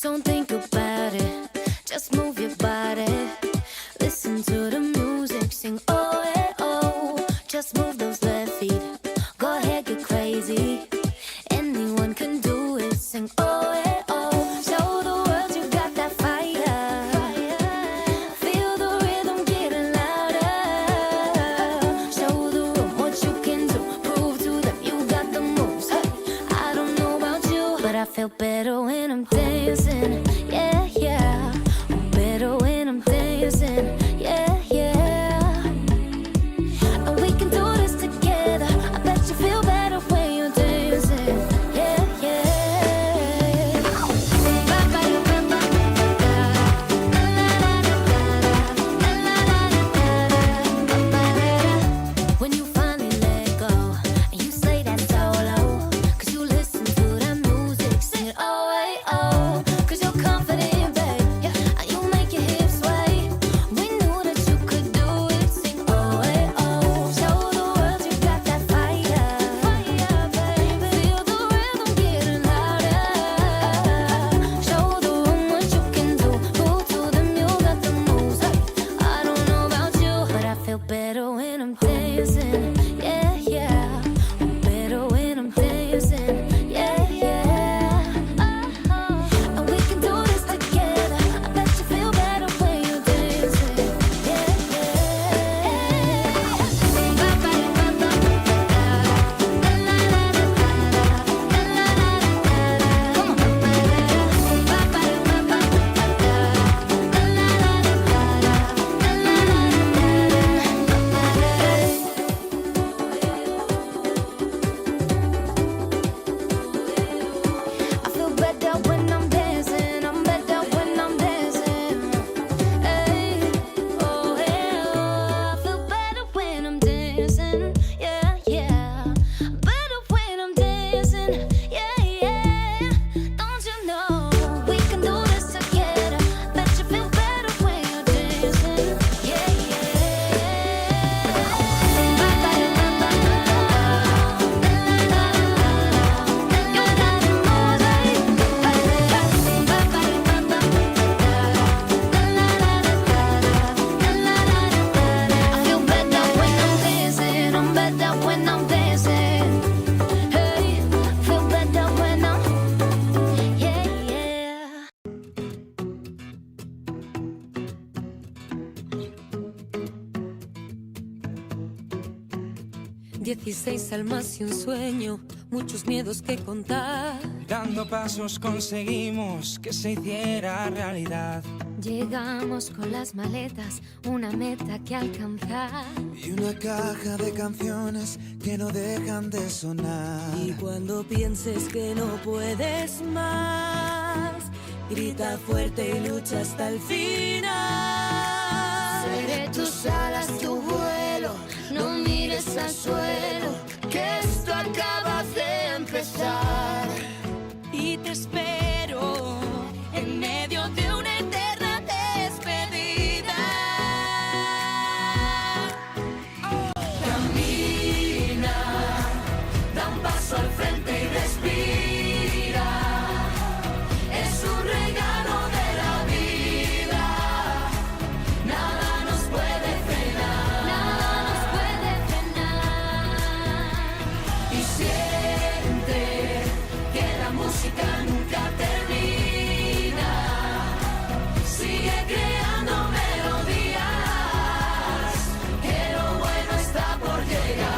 Don't think about it, just move your body. Listen to the music, sing oh, eh, oh. Just move those left feet, go ahead, get crazy. Anyone can do it, sing oh, eh, oh. Show the world you got that fire. Feel the rhythm getting louder. Show the room what you can do, prove to them you got the moves. Hey, I don't know about you, but I feel better when I'm dancing. Yeah, yeah. Better when I'm dancing. Yeah, yeah. And we can do this together. I bet you feel better when you're dancing. Yeah, yeah. When you finally let go and you say that solo, 'cause you listen to that music, sing it oh, hey, oh. 'Cause you're confident, babe, yeah, and you make your hips sway. We knew that you could do it, sing oh, hey, oh. Show the world you got that fire, baby. Feel the rhythm getting louder. Show the room what you can do, prove to them you got the moves. Hey, I don't know about you, but I feel better when I'm dancing. Yeah, yeah. Better when I'm dancing. Yeah, yeah. And we can do this together. I bet you feel better when you're dancing. Yeah, I feel better when I'm dancing. I'm better when I'm dancing. Hey, oh, hey, oh. I feel better when I'm dancing. Yeah, yeah. Better when I'm dancing. Yeah, yeah. Don't you know we can do this together? Bet you feel better when you're dancing. Yeah, I feel better when I'm dancing. I'm better when I'm dancing. Hey, feel better when I'm, yeah, yeah. 16 almas y un sueño, muchos miedos que contar. Dando pasos conseguimos que se hiciera realidad. Llegamos con las maletas, una meta que alcanzar. Y una caja de canciones que no dejan de sonar. Y cuando pienses que no puedes más, grita fuerte y lucha hasta el final. Seré tus alas, tu vuelo, no mires al suelo, que esto acaba de empezar. Y te espero en medio de una eterna despedida. Camina, da un paso al frente y respira. Es un regalo de la vida. Nada nos puede frenar. Nada nos puede frenar. Y siente que la música nunca termina. Sigue creando melodías, que lo bueno está por llegar.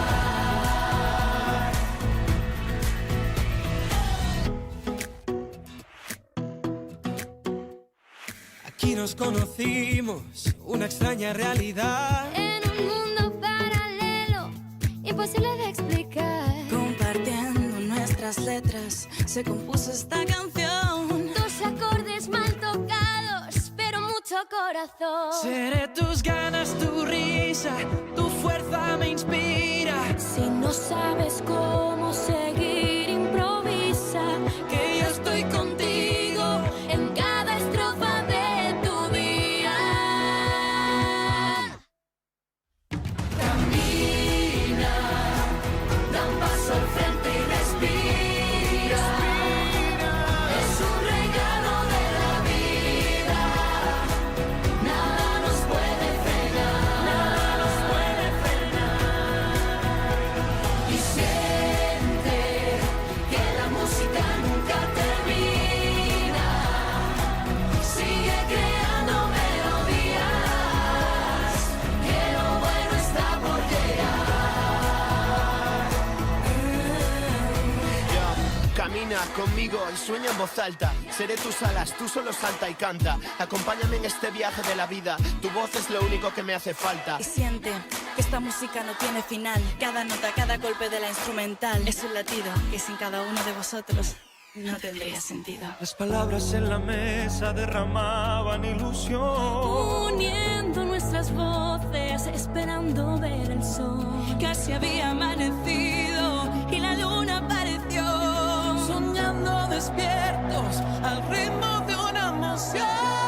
Aquí nos conocimos, una extraña realidad. En un mundo paralelo, imposible de explicar. Compartiendo nuestras letras, se compuso esta canción. Dos acordes mal tocados, pero mucho corazón. Seré tus ganas, tu risa, tu fuerza me inspira. Si no sabes cómo seguir, improvisa. Que yo estoy contigo en cada estrofa de tu día. Camina, da un paso al frente y respira. Es un regalo de la conmigo y sueña en voz alta. Seré tus alas, tú solo salta y canta. Acompáñame en este viaje de la vida. Tu voz es lo único que me hace falta. Y siente que esta música no tiene final. Cada nota, cada golpe de la instrumental es un latido que sin cada uno de vosotros no tendría sentido. Las palabras en la mesa derramaban ilusión, Uniendo nuestras voces, esperando ver el sol. Casi había amanecido y la luna apareció. soñando despiertos al ritmo de una emoción.